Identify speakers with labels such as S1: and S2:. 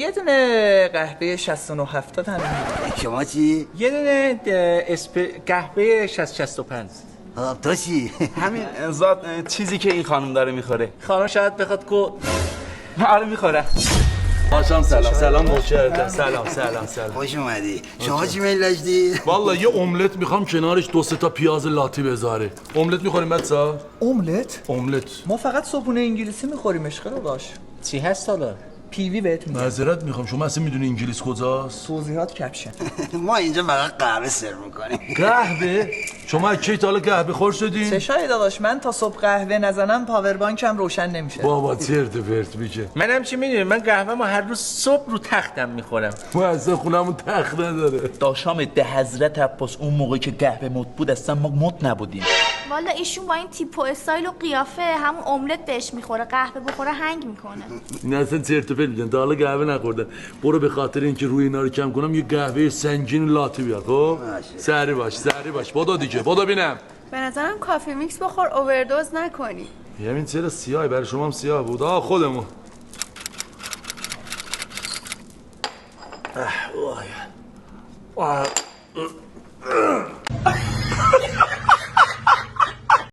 S1: یه دونه قهوه 69 70 همین.
S2: شما چی؟
S3: یه دونه قهوه 65.
S2: تو چی؟
S3: همین چیزی که این خانم داره میخوره. خانم شاید بخواد آره میخوره.
S4: آشام سلام مشاهده. سلام.
S2: خوش اومدی. شما چی میل داشتی؟
S4: والا یه املت میخوام کنارش 2 تا پیاز لاتی بذاره. املت میخوریم بچا؟
S1: املت؟
S4: املت.
S1: ما فقط صبحونه انگلیسی میخوریم عشق رو باش.
S3: چی هست حالا؟
S1: پیوی بهتون میگم.
S4: معذرت میخوام شما اصلا میدونی انگلیس کجاست؟
S1: توضیحات کپشن.
S2: ما اینجا فقط قهوه سرو میکنیم.
S4: قهوه؟ شما کی تا حالا قهوه خور شدین؟
S1: چشای داداش من تا صبح قهوه نزنم پاور بانکم روشن نمیشه.
S4: بابا چرت و پرت میگه.
S3: منم چی میدونی من قهوه ما هر روز صبح رو تختم میخورم.
S4: ما اصلا خونمون تخت نداره.
S3: داشام ده حضرت عباس اون موقعی که قهوه مد بود اصلا ما مد نبودیم.
S5: والا ایشون با این تیپ و استایل و قیافه همون املت بهش میخوره، قهوه بخوره هنگ میکنه.
S4: این اصلا چرت و پرت میگن. تا حالا قهوه نخوردن. برو به خاطر اینکه روی اینا رو کم کنم یه قهوه سنگین لاتی بیار. خب سری باش بدو دیگه بدو ببینم.
S6: به نظرم کافی میکس بخور اووردوز نکنی.
S4: همین چرا سیاهی؟ برای شما هم سیاه بود. خودمون